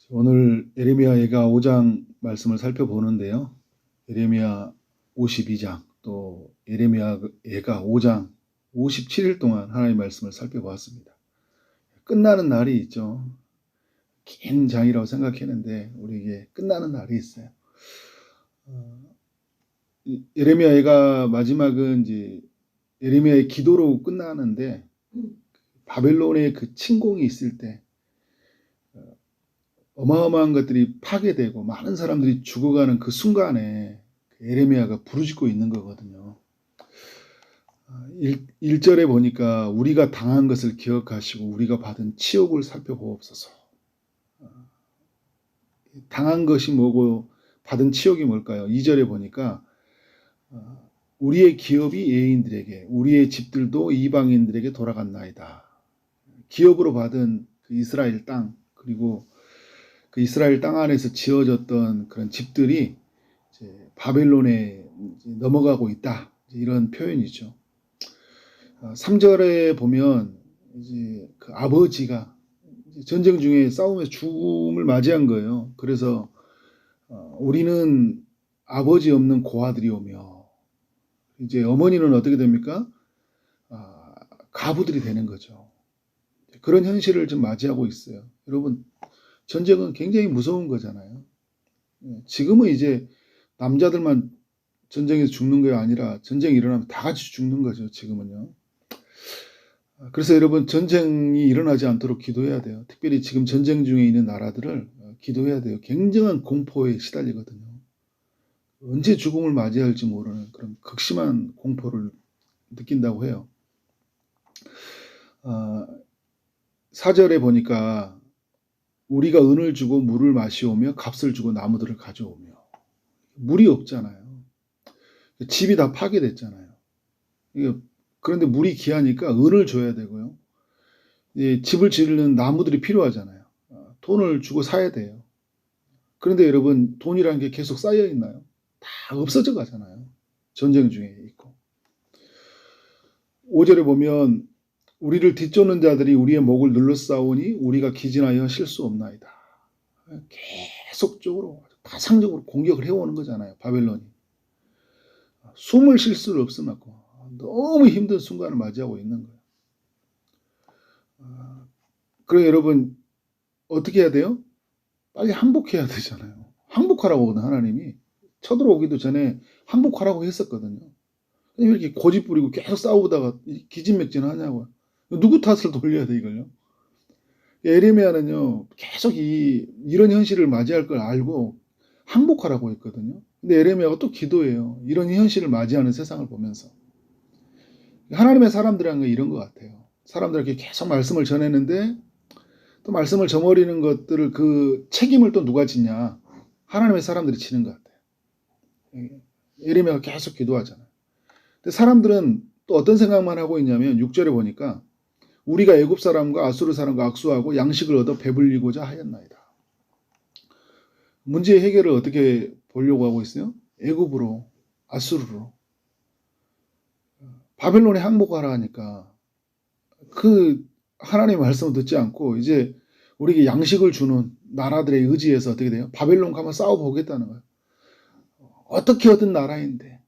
오늘 예레미야 예가 5장 말씀을 살펴보는데요. 예레미야 52장 또 예레미야 예가 5장 57일 동안 하나님의 말씀을 살펴보았습니다. 끝나는 날이 있죠. 긴 장이라고 생각했는데 우리에게 끝나는 날이 있어요. 예레미야 예가 마지막은 이제 예레미야의 기도로 끝나는데 바벨론의 그 침공이 있을 때 어마어마한 것들이 파괴되고 많은 사람들이 죽어가는 그 순간에 예레미야가 부르짖고 있는 거거든요. 1절에 보니까 우리가 당한 것을 기억하시고 우리가 받은 치욕을 살펴보옵소서. 당한 것이 뭐고 받은 치욕이 뭘까요? 2절에 보니까 우리의 기업이 예인들에게 우리의 집들도 이방인들에게 돌아갔나이다. 기업으로 받은 그 이스라엘 땅 그리고 그 이스라엘 땅 안에서 지어졌던 그런 집들이 이제 바벨론에 넘어가고 있다. 이런 표현이죠. 3절에 보면 이제 그 아버지가 전쟁 중에 싸움에서 죽음을 맞이한 거예요. 그래서 우리는 아버지 없는 고아들이오며 이제 어머니는 어떻게 됩니까? 가부들이 되는 거죠. 그런 현실을 좀 맞이하고 있어요. 여러분, 전쟁은 굉장히 무서운 거잖아요. 지금은 이제 남자들만 전쟁에서 죽는 게 아니라 전쟁이 일어나면 다 같이 죽는 거죠. 지금은요. 그래서 여러분 전쟁이 일어나지 않도록 기도해야 돼요. 특별히 지금 전쟁 중에 있는 나라들을 기도해야 돼요. 굉장한 공포에 시달리거든요. 언제 죽음을 맞이할지 모르는 그런 극심한 공포를 느낀다고 해요. 4절에 보니까 우리가 은을 주고 물을 마시오며 값을 주고 나무들을 가져오며 물이 없잖아요. 집이 다 파괴됐잖아요. 그런데 물이 귀하니까 은을 줘야 되고요. 집을 지르는 나무들이 필요하잖아요. 돈을 주고 사야 돼요. 그런데 여러분 돈이라는 게 계속 쌓여 있나요? 다 없어져 가잖아요. 전쟁 중에 있고. 5절에 보면 우리를 뒤쫓는 자들이 우리의 목을 눌러싸우니 우리가 기진하여 쉴 수 없나이다. 계속적으로 파상적으로 공격을 해오는 거잖아요. 바벨론이. 숨을 쉴 수를 없어갖고 너무 힘든 순간을 맞이하고 있는 거예요. 그래 여러분 어떻게 해야 돼요? 빨리 항복해야 되잖아요. 항복하라고 하거든 하나님이. 쳐들어오기도 전에 항복하라고 했었거든요. 왜 이렇게 고집 부리고 계속 싸우다가 기진맥진 하냐고요. 누구 탓을 돌려야 돼 이걸요? 에레미야는요 계속 이런 현실을 맞이할 걸 알고 항복하라고 했거든요. 근데 에레미야가 또 기도해요. 이런 현실을 맞이하는 세상을 보면서. 하나님의 사람들이란 건 이런 것 같아요. 사람들에게 계속 말씀을 전했는데 또 말씀을 저버리는 것들을 그 책임을 또 누가 지냐. 하나님의 사람들이 지는 것 같아요. 에레미야가 계속 기도하잖아요. 근데 사람들은 또 어떤 생각만 하고 있냐면 6절에 보니까 우리가 애굽 사람과 아수르 사람과 악수하고 양식을 얻어 배불리고자 하였나이다. 문제의 해결을 어떻게 보려고 하고 있어요? 애굽으로, 아수르로. 바벨론에 항복하라 하니까 그 하나님의 말씀을 듣지 않고 이제 우리에게 양식을 주는 나라들의 의지에서 어떻게 돼요? 바벨론 가면 싸워보겠다는 거예요. 어떻게 얻은 나라인데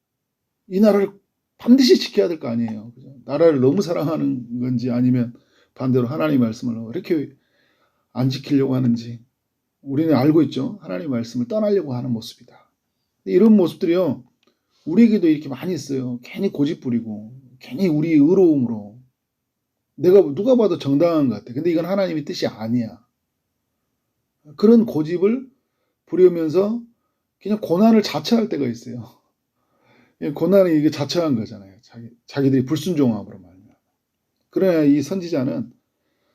이 나라를 반드시 지켜야 될 거 아니에요. 그죠? 나라를 너무 사랑하는 건지 아니면 반대로 하나님의 말씀을 왜 이렇게 안 지키려고 하는지 우리는 알고 있죠. 하나님의 말씀을 떠나려고 하는 모습이다. 이런 모습들이요. 우리에게도 이렇게 많이 있어요. 괜히 고집 부리고 괜히 우리 의로움으로 내가 누가 봐도 정당한 것 같아. 근데 이건 하나님의 뜻이 아니야. 그런 고집을 부리면서 그냥 고난을 자처할 때가 있어요. 고난이 이게 자처한 거잖아요. 자기들이 불순종함으로 말이야. 그러나 이 선지자는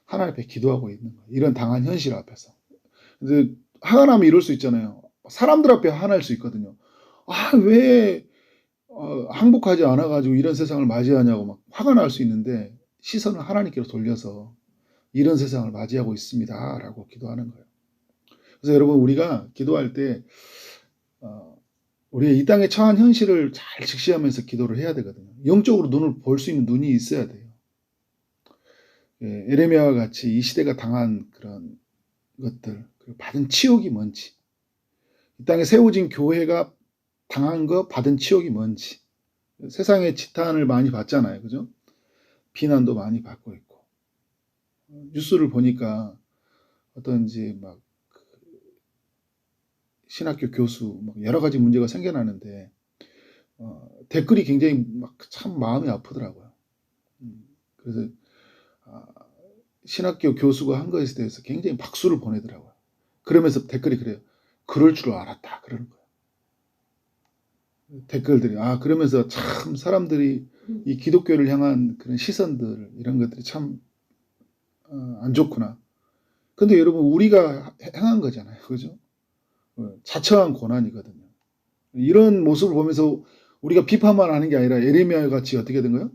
하나님 앞에 기도하고 있는 거예요. 이런 당한 현실 앞에서. 근데 화가 나면 이럴 수 있잖아요. 사람들 앞에 화날 수 있거든요. 왜 항복하지 않아가지고 이런 세상을 맞이하냐고 막 화가 날 수 있는데 시선을 하나님께로 돌려서 이런 세상을 맞이하고 있습니다. 라고 기도하는 거예요. 그래서 여러분 우리가 기도할 때 우리가 이 땅에 처한 현실을 잘 직시하면서 기도를 해야 되거든요. 영적으로 눈을 볼 수 있는 눈이 있어야 돼요. 에레미야와 같이 이 시대가 당한 그런 것들, 그리고 받은 치욕이 뭔지, 이 땅에 세워진 교회가 당한 거, 받은 치욕이 뭔지. 세상에 지탄을 많이 받잖아요. 그죠? 비난도 많이 받고 있고. 뉴스를 보니까 어떤 이제 막 신학교 교수 여러 가지 문제가 생겨나는데 댓글이 굉장히 막 참 마음이 아프더라고요. 그래서 신학교 교수가 한 것에 대해서 굉장히 박수를 보내더라고요. 그러면서 댓글이 그래요. 그럴 줄 알았다. 그러는 거예요. 댓글들이 그러면서 참 사람들이 이 기독교를 향한 그런 시선들 이런 것들이 참 안 좋구나. 근데 여러분 우리가 행한 거잖아요. 그죠? 자처한 고난이거든요. 이런 모습을 보면서 우리가 비판만 하는 게 아니라 예레미야 같이 어떻게 된 거예요?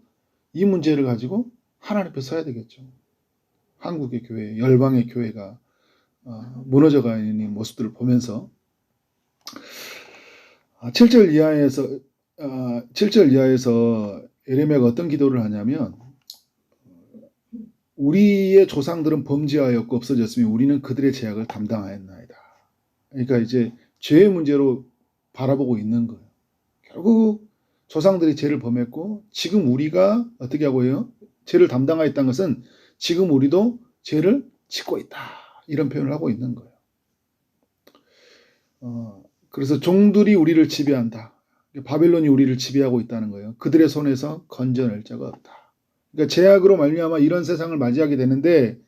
이 문제를 가지고 하나님 앞에 서야 되겠죠. 한국의 교회, 열방의 교회가 무너져가 있는 모습들을 보면서 7절 이하에서 예레미야가 어떤 기도를 하냐면 우리의 조상들은 범죄하였고 없어졌으며 우리는 그들의 죄악을 담당하였나이다. 그러니까 이제 죄의 문제로 바라보고 있는 거예요. 결국 조상들이 죄를 범했고 지금 우리가 어떻게 하고 해요? 죄를 담당하였다는 것은 지금 우리도 죄를 짓고 있다. 이런 표현을 하고 있는 거예요. 그래서 종들이 우리를 지배한다. 바벨론이 우리를 지배하고 있다는 거예요. 그들의 손에서 건져낼 자가 없다. 그러니까 죄악으로 말미암아 이런 세상을 맞이하게 되는데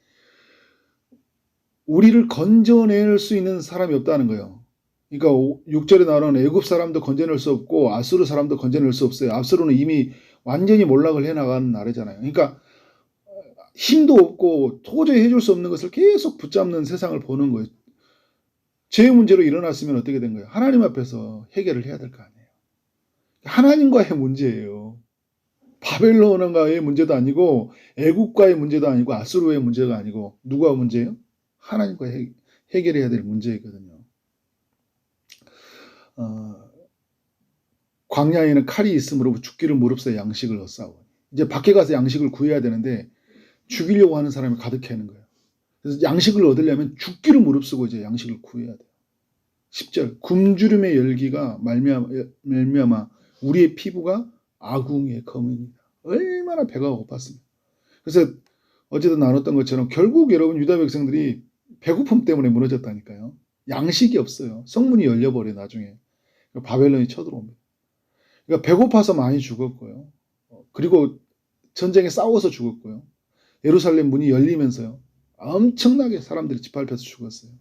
우리를 건져낼 수 있는 사람이 없다는 거예요. 그러니까 6절에 나오는 애굽 사람도 건져낼 수 없고 아수르 사람도 건져낼 수 없어요. 아수르는 이미 완전히 몰락을 해나가는 나라잖아요. 그러니까 힘도 없고 도저히 해줄 수 없는 것을 계속 붙잡는 세상을 보는 거예요. 죄의 문제로 일어났으면 어떻게 된 거예요? 하나님 앞에서 해결을 해야 될 거 아니에요. 하나님과의 문제예요. 바벨론과의 문제도 아니고 애국과의 문제도 아니고 아수르의 문제가 아니고 누가 문제예요? 하나님과 해결해야 될 문제이거든요. 광야에는 칼이 있으므로 죽기를 무릅쓰여 양식을 얻사오니 이제 밖에 가서 양식을 구해야 되는데 죽이려고 하는 사람이 가득해 있는 거예요. 그래서 양식을 얻으려면 죽기를 무릅쓰고 이제 양식을 구해야 돼요. 10절 굶주림의 열기가 말미암아 우리의 피부가 아궁이의 검은이다. 얼마나 배가 고팠습니까? 그래서 어제도 나눴던 것처럼 결국 여러분 유다 백성들이 배고픔 때문에 무너졌다니까요. 양식이 없어요. 성문이 열려버려 나중에. 바벨론이 쳐들어옵니다. 그러니까 배고파서 많이 죽었고요. 그리고 전쟁에 싸워서 죽었고요. 예루살렘 문이 열리면서요. 엄청나게 사람들이 짓밟혀서 죽었어요.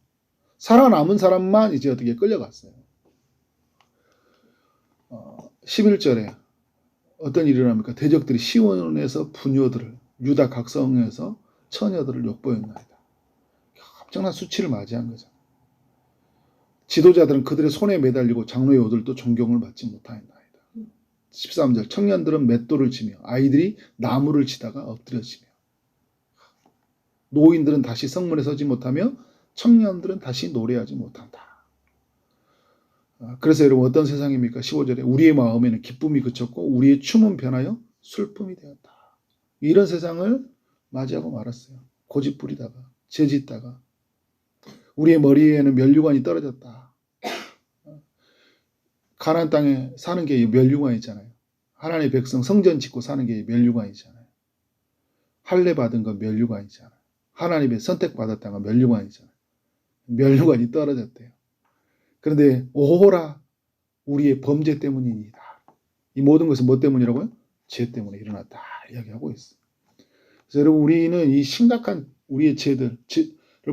살아남은 사람만 이제 어떻게 끌려갔어요. 11절에 어떤 일이 일어납니까? 대적들이 시온에서 부녀들을 유다 각성에서 처녀들을 욕보였나이다. 엄청난 수치를 맞이한 거죠. 지도자들은 그들의 손에 매달리고 장로의 오들도 존경을 받지 못하였나이다. 13절 청년들은 맷돌을 치며 아이들이 나무를 치다가 엎드려지며 노인들은 다시 성문에 서지 못하며 청년들은 다시 노래하지 못한다. 그래서 여러분 어떤 세상입니까? 15절에 우리의 마음에는 기쁨이 그쳤고 우리의 춤은 변하여 슬픔이 되었다. 이런 세상을 맞이하고 말았어요. 고집 부리다가 죄짓다가 우리의 머리에는 면류관이 떨어졌다. 가나안 땅에 사는 게 면류관 있잖아요. 하나님의 백성 성전 짓고 사는 게 면류관이잖아요. 할례 받은 건 면류관이잖아요. 하나님의 선택받았다는 건 면류관이잖아요. 면류관이 떨어졌대요. 그런데 오호라 우리의 범죄 때문이니다. 이 모든 것은 뭐 때문이라고요? 죄 때문에 일어났다 이야기하고 있어요. 그래서 여러분 우리는 이 심각한 우리의 죄를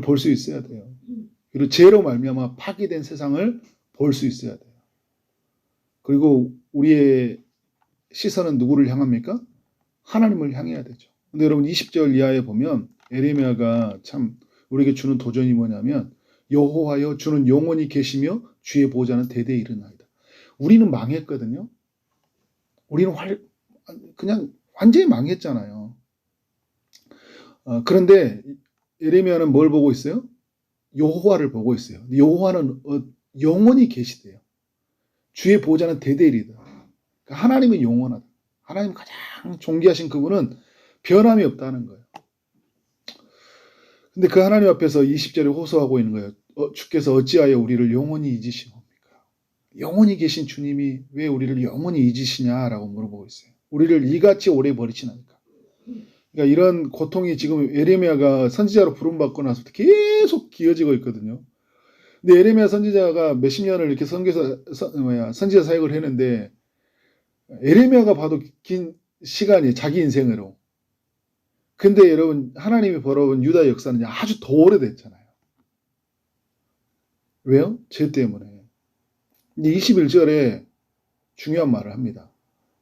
볼 수 있어야 돼요. 그리고 죄로 말미암아 파괴된 세상을 볼 수 있어야 돼요. 그리고 우리의 시선은 누구를 향합니까? 하나님을 향해야 되죠. 근데 여러분 20절 이하에 보면 예레미야가 참 우리에게 주는 도전이 뭐냐면 여호와여 주는 영원히 계시며 주의 보좌는 대대에 이르나이다. 우리는 망했거든요. 우리는 그냥 완전히 망했잖아요. 그런데 예레미야는 뭘 보고 있어요? 여호와를 보고 있어요. 여호와는 영원히 계시대요. 주의 보좌는 대대에 이르다. 그러니까 하나님은 영원하다. 하나님 가장 존귀하신 그분은 변함이 없다는 거예요. 근데 그 하나님 앞에서 20절에 호소하고 있는 거예요. 주께서 어찌하여 우리를 영원히 잊으시옵니까? 영원히 계신 주님이 왜 우리를 영원히 잊으시냐라고 물어보고 있어요. 우리를 이같이 오래 버리시나니까. 그러니까 이런 고통이 지금 에레미야가 선지자로 부름받고 나서부터 계속 기어지고 있거든요. 근데 에레미야 선지자가 몇십 년을 이렇게 선지자 사역을 했는데 에레미야가 봐도 긴 시간이 자기 인생으로. 근데 여러분 하나님이 벌어온 유다 역사는 아주 더 오래됐잖아요. 왜요? 죄 때문에. 21절에 중요한 말을 합니다.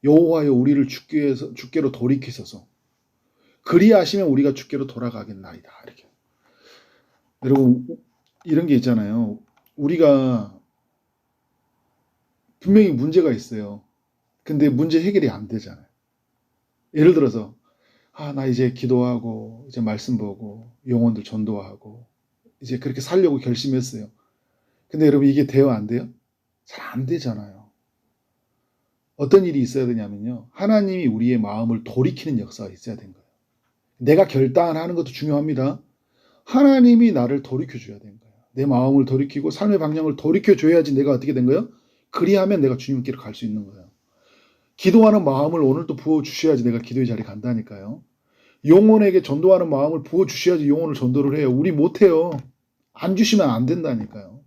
여호와여 우리를 주께로 돌이키소서. 그리하시면 우리가 주께로 돌아가겠나이다. 이렇게. 여러분 이런 게 있잖아요. 우리가 분명히 문제가 있어요. 근데 문제 해결이 안 되잖아요. 예를 들어서 나 이제 기도하고 이제 말씀 보고 영혼들 전도하고 이제 그렇게 살려고 결심했어요. 근데 여러분 이게 돼요 안 돼요? 잘 안 되잖아요. 어떤 일이 있어야 되냐면요. 하나님이 우리의 마음을 돌이키는 역사가 있어야 되는 거예요. 내가 결단하는 것도 중요합니다. 하나님이 나를 돌이켜 줘야 되는 거예요. 내 마음을 돌이키고 삶의 방향을 돌이켜 줘야지 내가 어떻게 된 거예요? 그리하면 내가 주님께로 갈 수 있는 거예요. 기도하는 마음을 오늘도 부어주셔야지 내가 기도의 자리에 간다니까요. 영혼에게 전도하는 마음을 부어주셔야지 영혼을 전도를 해요. 우리 못해요. 안 주시면 안 된다니까요.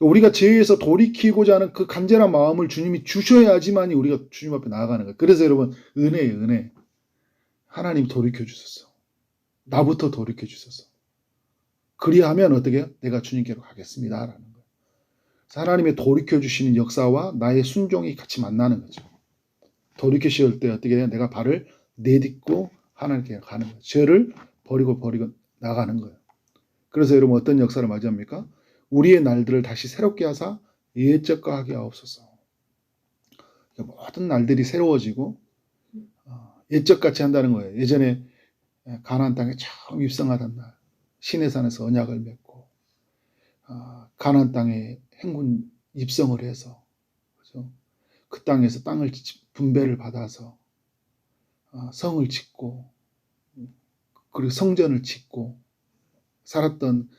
우리가 죄에서 돌이키고자 하는 그 간절한 마음을 주님이 주셔야지만이 우리가 주님 앞에 나아가는 거예요. 그래서 여러분 은혜예요. 은혜. 하나님 돌이켜 주셨어. 나부터 돌이켜 주셨어. 그리하면 어떻게 해요? 내가 주님께로 가겠습니다. 라는 거예요. 하나님의 돌이켜 주시는 역사와 나의 순종이 같이 만나는 거죠. 돌이켜 씌울 때 어떻게 해요? 내가 발을 내딛고 하나님께 가는 거예요. 죄를 버리고 나가는 거예요. 그래서 여러분 어떤 역사를 맞이합니까? 우리의 날들을 다시 새롭게 하사 예적과 하게 하옵소서. 모든 날들이 새로워지고 예적같이 한다는 거예요. 예전에 가나안 땅에 처음 입성하던 날 시내산에서 언약을 맺고 가나안 땅에 행군 입성을 해서 그렇죠? 그 땅에서 땅을 분배를 받아서 성을 짓고 그리고 성전을 짓고 살았던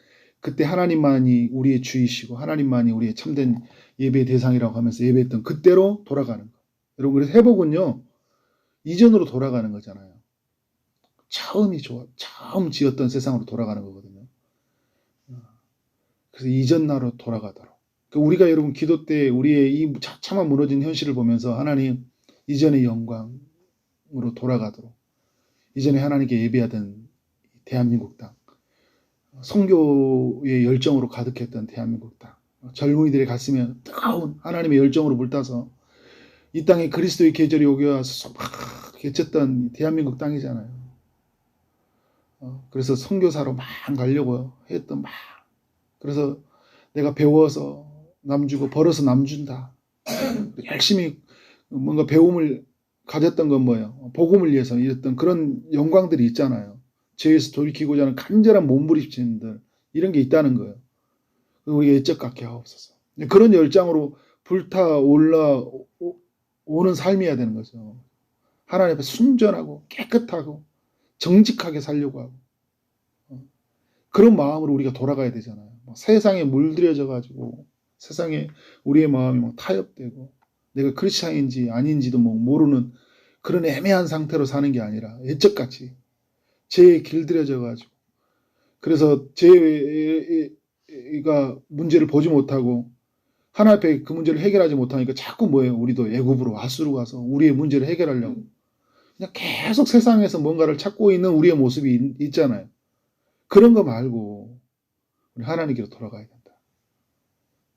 그때 하나님만이 우리의 주이시고 하나님만이 우리의 참된 예배의 대상이라고 하면서 예배했던 그때로 돌아가는 거. 여러분 그래서 회복은요. 이전으로 돌아가는 거잖아요. 처음 지었던 세상으로 돌아가는 거거든요. 그래서 이전 나로 돌아가도록. 우리가 여러분 기도 때 우리의 이 차마 무너진 현실을 보면서 하나님 이전의 영광으로 돌아가도록. 이전에 하나님께 예배하던 대한민국 땅. 선교의 열정으로 가득했던 대한민국 땅. 젊은이들의 가슴에 뜨거운 하나님의 열정으로 불타서 이 땅에 그리스도의 계절이 오게 와서 막 개쳤던 대한민국 땅이잖아요. 그래서 선교사로 막 가려고 했던 막 그래서 내가 배워서 남 주고 벌어서 남 준다. 열심히 뭔가 배움을 가졌던 건 뭐예요? 복음을 위해서 이랬던 그런 영광들이 있잖아요. 죄에서 돌이키고자 하는 간절한 몸부림치는들 이런 게 있다는 거예요. 우리가 예적 같게 하옵소서. 그런 열정으로 불타올라 오는 삶이어야 되는 거죠. 하나님 앞에 순전하고 깨끗하고 정직하게 살려고 하고 그런 마음으로 우리가 돌아가야 되잖아요. 세상에 물들여져 가지고 세상에 우리의 마음이 막 타협되고 내가 크리스찬인지 아닌지도 모르는 그런 애매한 상태로 사는 게 아니라 예적같이 죄에 길들여져 가지고 그래서 죄가 문제를 보지 못하고 하나님 앞에 그 문제를 해결하지 못하니까 자꾸 뭐예요? 우리도 애굽으로 아수르 가서 우리의 문제를 해결하려고 그냥 계속 세상에서 뭔가를 찾고 있는 우리의 모습이 있잖아요. 그런 거 말고 우리 하나님께로 돌아가야 된다.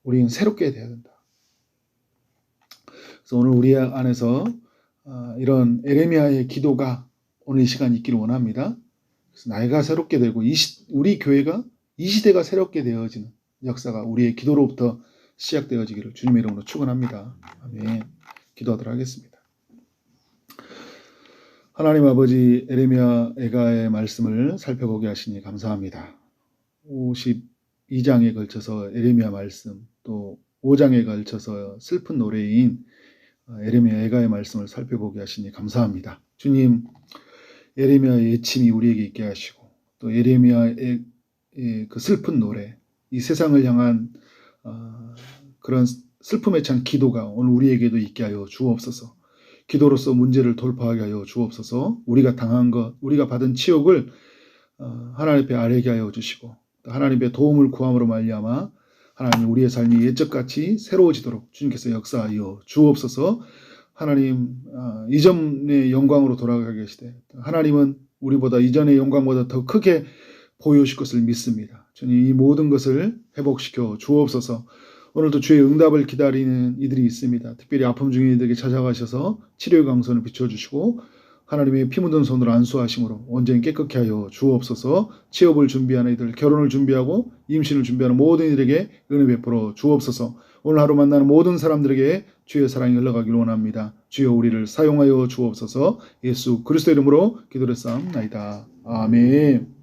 우리는 새롭게 돼야 된다. 그래서 오늘 우리 안에서 이런 에레미야의 기도가 오늘 이 시간 있기를 원합니다. 그래서 나이가 새롭게 되고 우리 교회가 이 시대가 새롭게 되어지는 역사가 우리의 기도로부터 시작되어지기를 주님의 이름으로 축원합니다. 아멘. 기도하도록 하겠습니다. 하나님 아버지 에레미야 애가의 말씀을 살펴보게 하시니 감사합니다. 52장에 걸쳐서 에레미야 말씀 또 5장에 걸쳐서 슬픈 노래인 에레미야 애가의 말씀을 살펴보게 하시니 감사합니다. 주님 에레미야의 예침이 우리에게 있게 하시고 또 예레미야의 그 슬픈 노래, 이 세상을 향한 그런 슬픔에 찬 기도가 오늘 우리에게도 있게 하여 주옵소서. 기도로서 문제를 돌파하게 하여 주옵소서. 우리가 당한 것, 우리가 받은 치욕을 하나님 앞에 아뢰게 하여 주시고, 하나님의 도움을 구함으로 말미암아 하나님 우리의 삶이 옛적같이 새로워지도록 주님께서 역사하여 주옵소서. 하나님 이전의 영광으로 돌아가게 하시되 하나님은 우리보다 이전의 영광보다 더 크게 보여주실 것을 믿습니다. 주님 이 모든 것을 회복시켜 주옵소서. 오늘도 주의 응답을 기다리는 이들이 있습니다. 특별히 아픔 중인 이들에게 찾아가셔서 치료의 강선을 비춰주시고 하나님의 피 묻은 손으로 안수하심으로 온전히 깨끗게 하여 주옵소서. 취업을 준비하는 이들, 결혼을 준비하고 임신을 준비하는 모든 이들에게 은혜 베풀어 주옵소서. 오늘 하루 만나는 모든 사람들에게 주의 사랑이 흘러가기를 원합니다. 주여 우리를 사용하여 주옵소서. 예수 그리스도 이름으로 기도를 쌓옵나이다. 아멘.